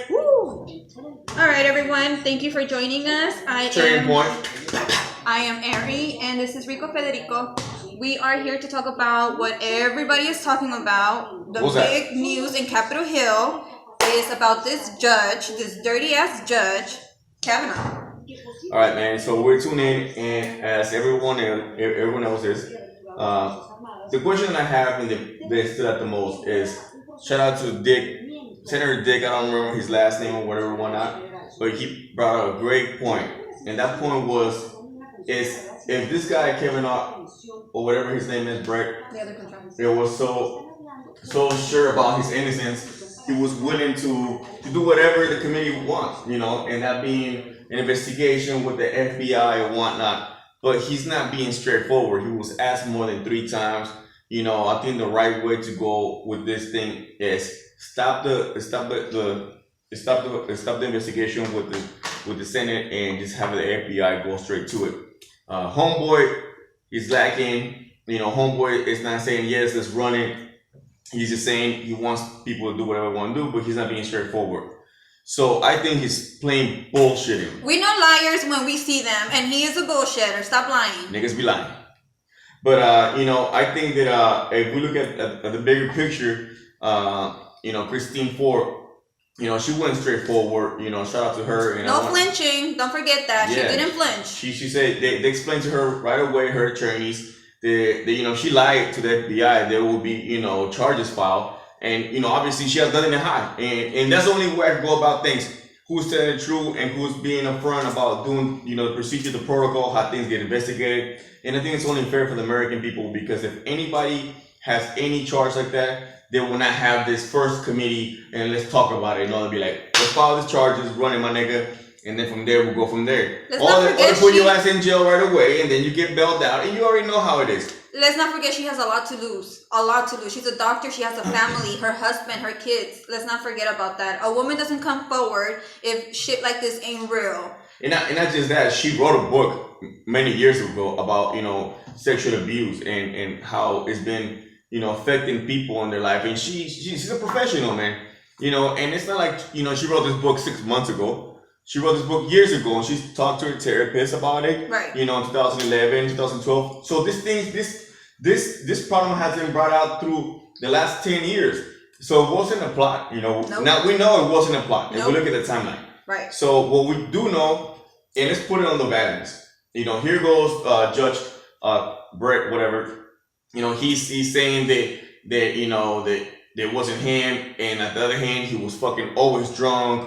Woo! All right, everyone. Thank you for joining us. I am Ari, and this is Rico Federico. We are here to talk about what everybody is talking about. The big news in Capitol Hill is about this judge, this dirty ass judge, Kavanaugh. All right, man. So we're tuning in, and as everyone else is, the question that I have and that stood out the most is shout out to Senator Dick. I don't remember his last name or whatever, whatnot, but he brought up a great point, and that point is if this guy Kavanaugh or whatever his name is, Brett, it was so sure about his innocence, he was willing to do whatever the committee wants, and that being an investigation with the FBI and whatnot. But he's not being straightforward. He was asked more than 3 times. I think the right way to go with this thing is stop the investigation with the Senate and just have the FBI go straight to it. Homeboy is lacking. Homeboy is not saying yes, let's run it. He's just saying he wants people to do whatever they want to do, but he's not being straightforward. So I think he's plain bullshitting. We know liars when we see them, and he is a bullshitter. Stop lying. Niggas be lying. But I think that if we look at the bigger picture, Christine Ford, she went straight forward. Shout out to her. No flinching. Don't forget that. Yeah, she didn't flinch. She said they explained to her right away, her attorneys, she lied to the FBI. There will be charges filed. And, obviously she has nothing to hide. And that's the only way I can go about things. Who's telling the truth and who's being upfront about doing, the procedure, the protocol, how things get investigated. And I think it's only fair for the American people, because if anybody has any charge like that, they will not have this first committee and let's talk about it. They'll be like, let's file these charges, run it, my nigga. And then from there, we'll go from there. Or they put your ass in jail right away, and then you get bailed out, and you already know how it is. Let's not forget she has a lot to lose. A lot to lose. She's a doctor. She has a family, her husband, her kids. Let's not forget about that. A woman doesn't come forward if shit like this ain't real. And not just that, she wrote a book many years ago about, sexual abuse and how it's been, affecting people in their life. And she's a professional, man. And it's not like, she wrote this book 6 months ago. She wrote this book years ago, and she's talked to her therapist about it. Right. In 2011, 2012. So this problem has been brought out through the last 10 years. So it wasn't a plot, Nope. Now we know it wasn't a plot. If we look at the timeline. Right. So what we do know, and let's put it on the bad ends. Here goes Judge Brett, whatever. He's saying that it wasn't him, and at the other hand, he was fucking always drunk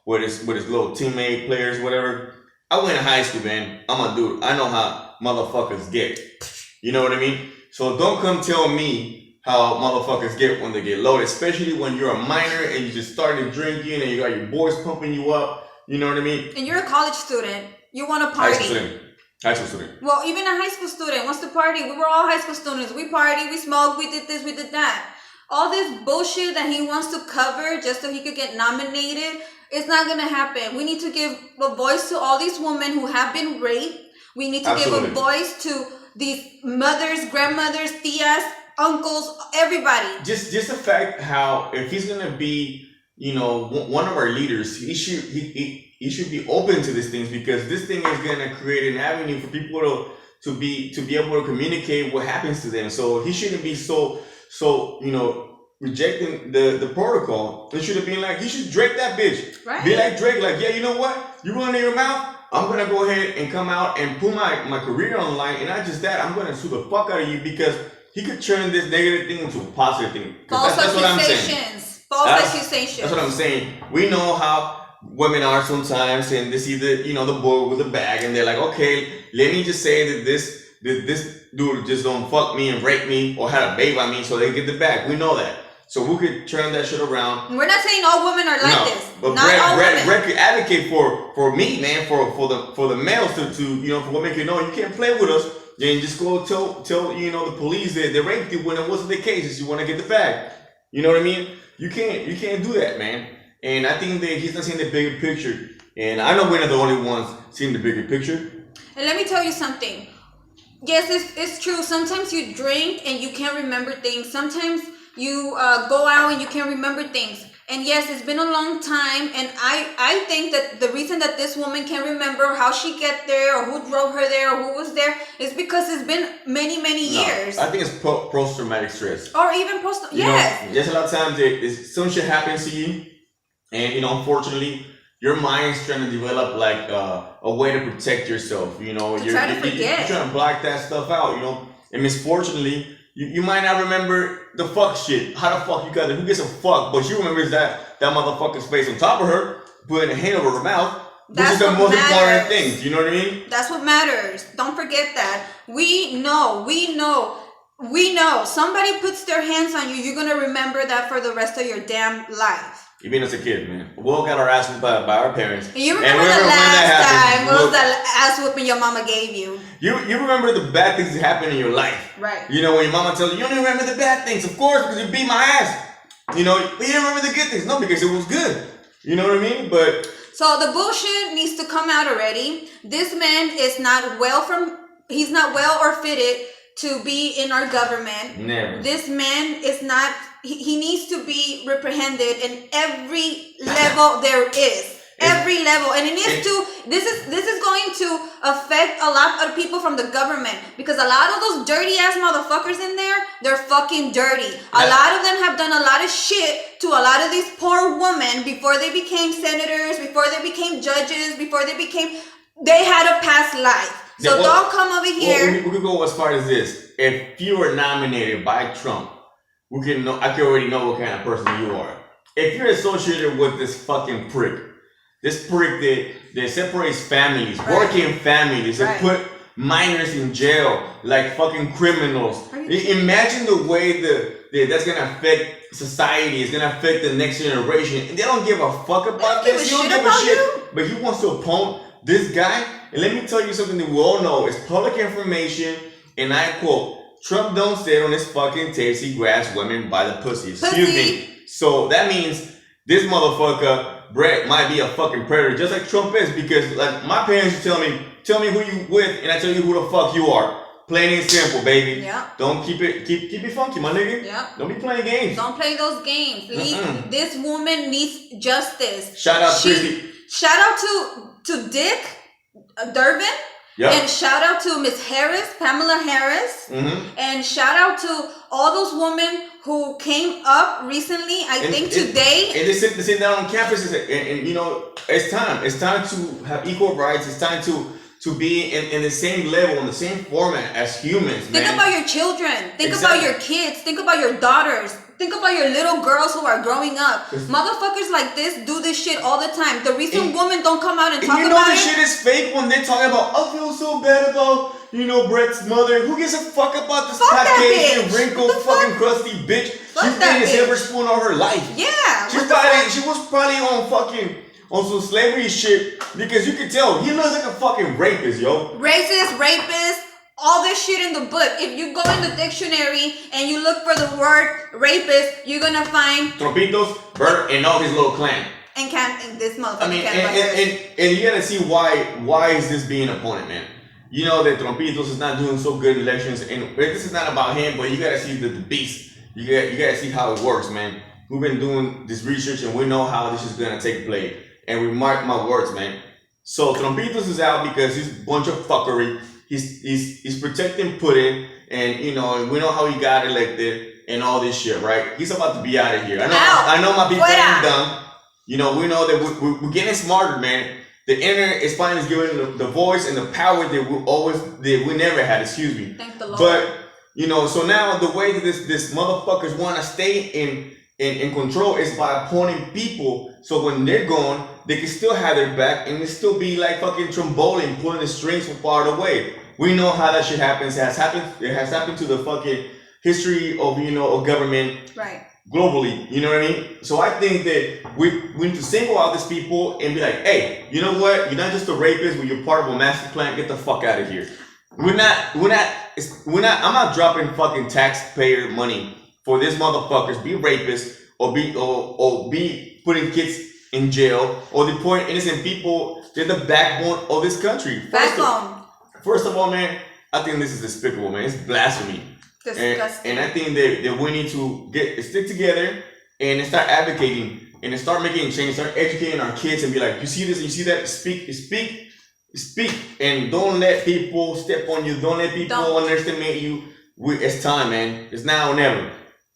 with his little teammate players, whatever. I went to high school, man. I'm a dude. I know how motherfuckers get. You know what I mean? So don't come tell me how motherfuckers get when they get loaded, especially when you're a minor and you just started drinking and you got your boys pumping you up. You know what I mean? And you're a college student. You want to party. High school student. Well, even a high school student wants to party. We were all high school students. We partied, we smoked, we did this, we did that. All this bullshit that he wants to cover just so he could get nominated, it's not going to happen. We need to give a voice to all these women who have been raped. We need to give a voice to these mothers, grandmothers, tias, uncles, everybody. Just the fact how if he's going to be, one of our leaders, he should be open to these things, because this thing is going to create an avenue for people to be able to communicate what happens to them. So he shouldn't be so rejecting the protocol. It should have been like, he should Drake that bitch. Right. Be like Drake, like, yeah, you know what? You running your mouth? I'm going to go ahead and come out and put my career on the line. And not just that, I'm going to sue the fuck out of you, because he could turn this negative thing into a positive thing. False accusations. False accusations. That's what I'm saying. We know how women are sometimes, and they see the boy with the bag, and they're like, okay, let me just say that this dude just don't fuck me and rape me or had a baby on me, so they get the bag. We know that. So we could turn that shit around. We're not saying all women are like this. But Brett could advocate for me, man, for the males to for women to know you can't play with us. Then just go tell the police that they raped you when it wasn't the case. If you want to get the bag, you know what I mean? You can't do that, man. And I think that he's not seeing the bigger picture. And I know we're not the only ones seeing the bigger picture. And let me tell you something. Yes, it's true. Sometimes you drink and you can't remember things. Sometimes you go out and you can't remember things. And yes, it's been a long time, and I think that the reason that this woman can remember how she get there, or who drove her there, or who was there, is because it's been many years. I think it's post-traumatic stress. Or even yes. There's a lot of times some shit happens to you, and unfortunately, your mind's trying to develop like a way to protect yourself. You're trying to block that stuff out. And misfortunately, you might not remember the fuck shit. How the fuck you got it? Who gives a fuck? But you remember that motherfucker's face on top of her, putting a hand over her mouth. Which is the most important thing. You know what I mean? That's what matters. Don't forget that. We know. Somebody puts their hands on you, you're gonna remember that for the rest of your damn life. Even as a kid, man. We all got our ass whooped by our parents. And you remember the last time? What was that ass whooping your mama gave you? You remember the bad things that happened in your life. Right. When your mama tells you don't even remember the bad things. Of course, because you beat my ass. But you didn't remember the good things. No, because it was good. You know what I mean? But so the bullshit needs to come out already. This man is he's not well or fitted to be in our government. Never. This man is not, he needs to be reprehended in every level there is. Every level. And it needs to, this is going to affect a lot of people from the government, because a lot of those dirty ass motherfuckers in there, they're fucking dirty. A lot of them have done a lot of shit to a lot of these poor women before they became senators, before they became judges, they had a past life. So don't come over here. We could go as far as this. If you were nominated by Trump, I can already know what kind of person you are. If you're associated with this fucking prick that separates families, working families, that put minors in jail like fucking criminals. Imagine the way that's gonna affect society. It's gonna affect the next generation, and they don't give a fuck about this. You don't give a shit. But he wants to oppose this guy. And let me tell you something that we all know. It's public information, and I quote, Trump don't sit on his fucking tapes. He grabs women by the pussy. Excuse me. So that means this motherfucker, Brett, might be a fucking predator, just like Trump is. Because like my parents used to tell me who you with, and I tell you who the fuck you are. Plain and simple, baby. Yeah. Don't keep it funky, my nigga. Yeah. Don't be playing games. Don't play those games. This woman needs justice. Shout out Christy. Shout out to Dick Durbin. Yep. And shout out to Miss Harris, Pamela Harris. Mm-hmm. And shout out to all those women who came up recently, I think today. And they sit down on campuses, and it's time. It's time to have equal rights. It's time to be in the same level, in the same format as humans, Think about your children. Think about your kids. Think about your daughters. Think about your little girls who are growing up. Motherfuckers like this do this shit all the time. The reason women don't come out and talk about it. This shit is fake when they're talking about, I feel so bad about, Brett's mother. Who gives a fuck about this Caucasian, wrinkled, fucking crusty bitch? She's been a silver spoon all her life. Yeah. She was probably on some slavery shit, because you can tell he looks like a fucking rapist, yo. Racist, rapist, all this shit in the book. If you go in the dictionary and you look for the word rapist, you're gonna find Trompitos, Bert, and all his little clan. And this motherfucker. I mean, and you gotta see why is this being an opponent, man. You know that Trompitos is not doing so good in elections, and this is not about him, but you gotta see the beast. You gotta see how it works, man. We've been doing this research, and we know how this is gonna take place. And we mark my words, man. So Trompitos is out because he's a bunch of fuckery. He's protecting Putin, and we know how he got elected and all this shit, right? He's about to be out of here. I know my people ain't dumb. We know that we're getting smarter, man. The internet is finally giving the voice and the power that we never had. Excuse me. Thank the Lord. But so now the way that this motherfuckers want to stay in control is by appointing people, so when they're gone, they can still have their back and it still be like fucking tromboling, pulling the strings from far away. We know how that shit happens. It has happened to the fucking history of of government, right, globally. You know what I mean? So I think that we need to single out these people and be like, hey, you know what? You're not just a rapist, but you're part of a master plan. Get the fuck out of here. I'm not dropping fucking taxpayer money for these motherfuckers be rapists or be putting kids in jail or deporting innocent people. They're the backbone of this country. First of all, man, I think this is despicable, man. It's blasphemy. Disgusting. And I think that we need to stick together and start advocating and start making change, start educating our kids, and be like, you see this, and you see that, speak, and don't let people step on you. Don't let people underestimate you. It's time, man. It's now or never.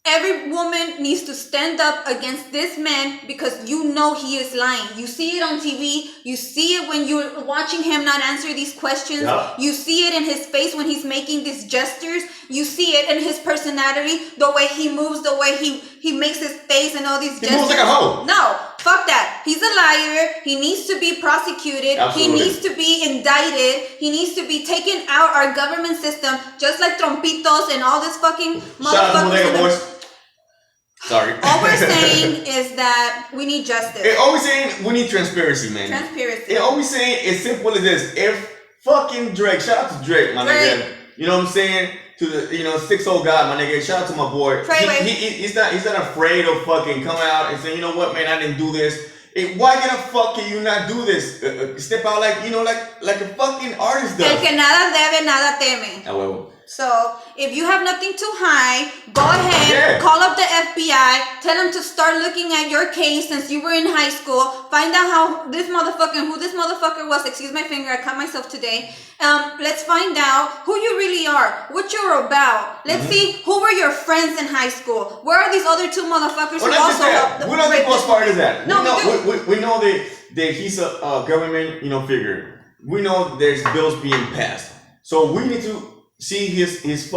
Every woman needs to stand up against this man because you know he is lying. You see it on TV. You see it when you're watching him not answer these questions. Yep. You see it in his face when he's making these gestures. You see it in his personality, the way he moves, the way he makes his face and all these gestures. He moves like a hoe. No, fuck that. He's a liar. He needs to be prosecuted. Absolutely. He needs to be indicted. He needs to be taken out our government system, just like Trompitos and all this fucking motherfuckers. Shout out to Bodega Boys. Sorry. All we're saying is that we need justice. Always saying we need transparency, man. Transparency. Always saying it's simple as this. If fucking Drake, shout out to Drake, my nigga. You know what I'm saying? To the 6-0 guy, my nigga. Shout out to my boy. He's not afraid of fucking coming out and saying, you know what, man, I didn't do this. Why the fuck can you not do this? Step out like a fucking artist does. El que nada debe, nada teme. Ah, huevo. So, if you have nothing to hide, go ahead, call up the FBI, tell them to start looking at your case since you were in high school, find out who this motherfucker was, excuse my finger, I cut myself today. Let's find out who you really are, what you're about. Let's see who were your friends in high school. Where are these other two motherfuckers who also helped? We don't think what's part of that. No, we know that he's a government, figure. We know there's bills being passed. So we need to see his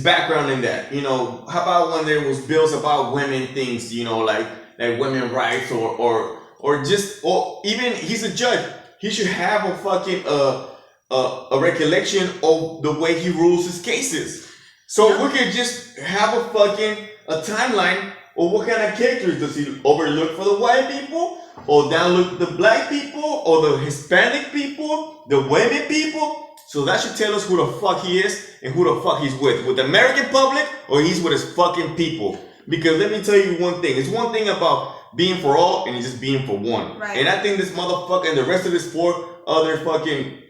background in that. How about when there was bills about women things, like women rights or even he's a judge. He should have a fucking a recollection of the way he rules his cases. So we could just have a timeline of what kind of characters does he overlook for the white people, or downlook the black people, or the Hispanic people, the women people. So that should tell us who the fuck he is and who the fuck he's with the American public, or he's with his fucking people. Because let me tell you one thing. It's one thing about being for all and it's just being for one. Right. And I think this motherfucker and the rest of his 4 other fucking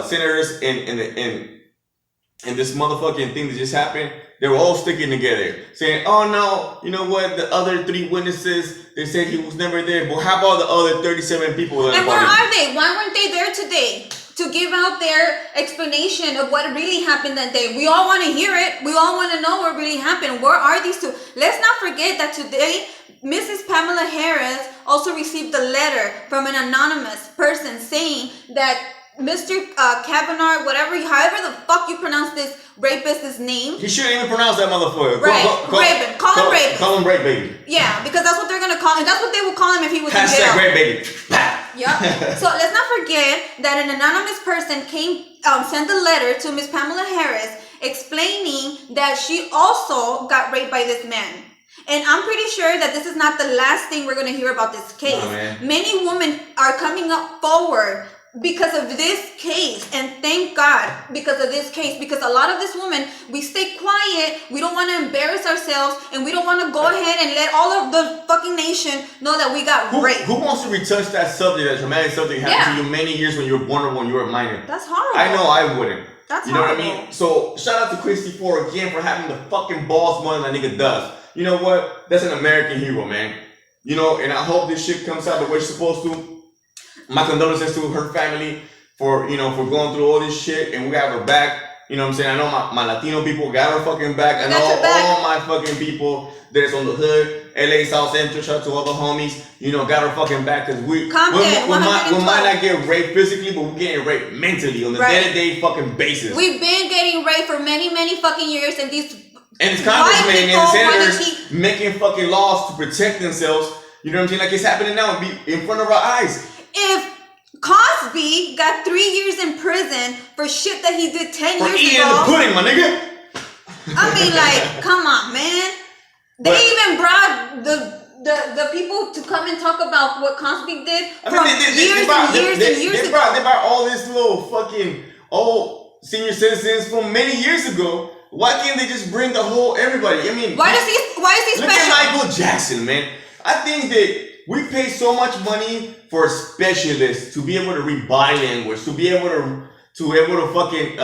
senators and this motherfucking thing that just happened, they were all sticking together, saying, oh no, you know what, the other 3 witnesses, they said he was never there, but how about the other 37 people that and where are they? Why weren't they there today to give out their explanation of what really happened that day? We all want to hear it. We all want to know what really happened. Where are these two? Let's not forget that today, Mrs. Pamela Harris also received a letter from an anonymous person saying that Mr. Kavanaugh, however the fuck you pronounce this rapist's name. He shouldn't even pronounce that motherfucker. Right, Raven. Call him Raven. Call him Rape Baby. Yeah, because that's what they're gonna call him. That's what they would call him if he was in jail. Hashtag Rape Baby. Yep. So let's not forget that an anonymous person sent a letter to Miss Pamela Harris explaining that she also got raped by this man. And I'm pretty sure that this is not the last thing we're gonna hear about this case. No, many women are coming up forward because of this case, and thank God because of this case, because a lot of this women, we stay quiet, we don't want to embarrass ourselves, and we don't want to go ahead and let all of the fucking nation know that we got raped. Who wants to retouch that subject, that traumatic subject happened to you many years when you were born or when you were a minor? That's horrible. I know I wouldn't. That's you know horrible. what I mean? So shout out to Christy Ford again for having the fucking balls more than that nigga does. You know what? That's an American hero, man. And I hope this shit comes out the way it's supposed to. My condolences to her family for going through all this shit, and we got her back. You know what I'm saying? I know my Latino people got her fucking back. I know all my fucking people that's on the hood, LA South Central, shout out to all the homies, got her fucking back, because we might not get raped physically, but we're getting raped mentally on the day-to-day fucking basis. We've been getting raped for many, many fucking years, and these congressmen and senators making fucking laws to protect themselves. You know what I'm saying? Like it's happening now in front of our eyes. If Cosby got 3 years in prison for shit that he did 10 years ago. For eating the pudding, my nigga. I mean, like, come on, man. They even brought the people to come and talk about what Cosby did years ago. They brought all this little fucking old senior citizens from many years ago. Why can't they just bring the whole everybody? I mean, why is he special? Look at Michael Jackson, man. I think that we pay so much money for specialists to be able to read body language, to be able to fucking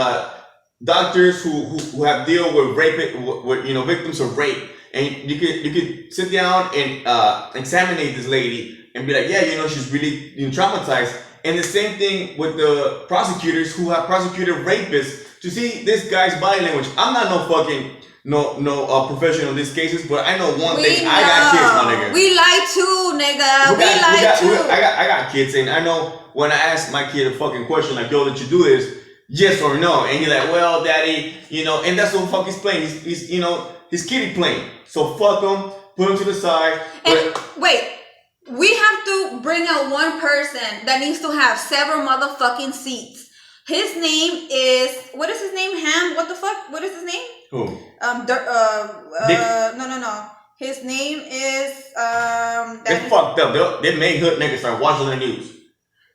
doctors who have dealt with rape, with victims of rape, and you could sit down and examine this lady and be like, yeah, you know, she's really traumatized. And the same thing with the prosecutors who have prosecuted rapists to see this guy's body language. I'm not no fucking professional in these cases, but I know one thing. I got kids, my nigga. We lie too, nigga. We lie too. I got kids, and I know when I ask my kid a fucking question like, yo, did you do this? Yes or no? And he's like, well, daddy, you know, and that's what the fuck he's playing. He's you know, he's kiddie playing. So fuck him, put him to the side. And wait. We have to bring out one person that needs to have several motherfucking seats. His name is, what is his name? Ham? What the fuck? What is his name? Who? No. His name is They fucked up. They made hood niggas start watching the news.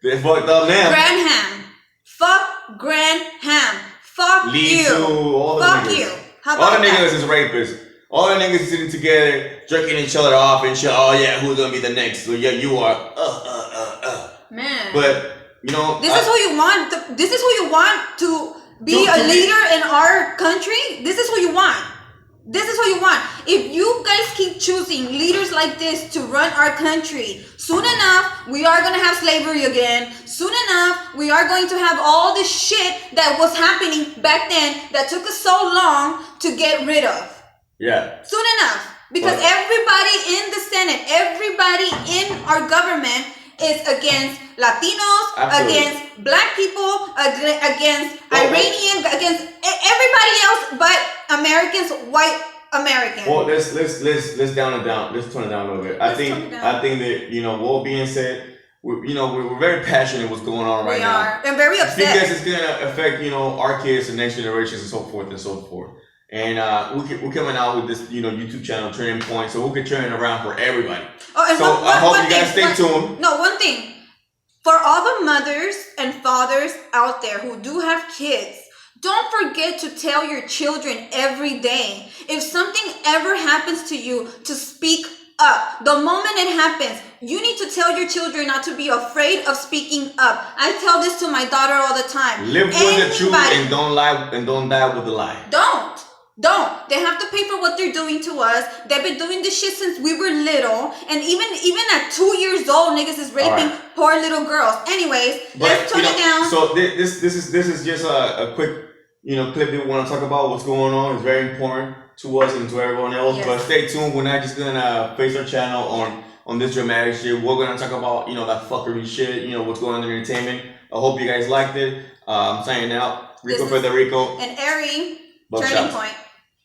They fucked up now. Granham. Fuck Granham. Fuck Lead you. to all the Fuck niggas. you. How about all the that? niggas is rapists. All the niggas sitting together, jerking each other off and shit. Oh yeah, who's gonna be the next? So yeah, you are. Man. But you know, this is who you want. This is who you want to be a leader in our country. This is who you want. This is who you want. If you guys keep choosing leaders like this to run our country, soon enough we are gonna have slavery again. Soon enough we are going to have all this shit that was happening back then that took us so long to get rid of. Yeah. Soon enough. Because everybody in the Senate, everybody in our government is against Latinos, against black people, against Iranian, against everybody else but Americans, white Americans. Well, let's down it down. Let's tone it down a little bit. I think that, you know, what being said, we're very passionate what's going on right now. We are. And very upset. Because it's gonna affect, you know, our kids, the next generations, and so forth and so forth. And we're coming out with this, you know, YouTube channel, Turning Point, so we can turn it around for everybody. Oh, and so I hope you guys stay tuned. No, one thing. For all the mothers and fathers out there who do have kids, don't forget to tell your children every day. If something ever happens to you, to speak up. The moment it happens, you need to tell your children not to be afraid of speaking up. I tell this to my daughter all the time. Live with the truth and don't lie and don't die with the lie. Don't. They have to pay for what they're doing to us. They've been doing this shit since we were little. And even at 2 years old, niggas is raping poor little girls. Anyways, let's tone it down. So this is just a quick, you know, clip that we want to talk about what's going on. It's very important to us and to everyone else. Yes. But stay tuned. We're not just gonna face our channel on this dramatic shit. We're gonna talk about, you know, that fuckery shit, you know, what's going on in entertainment. I hope you guys liked it. I'm signing out. Rico Federico. And Ari, Turning Point.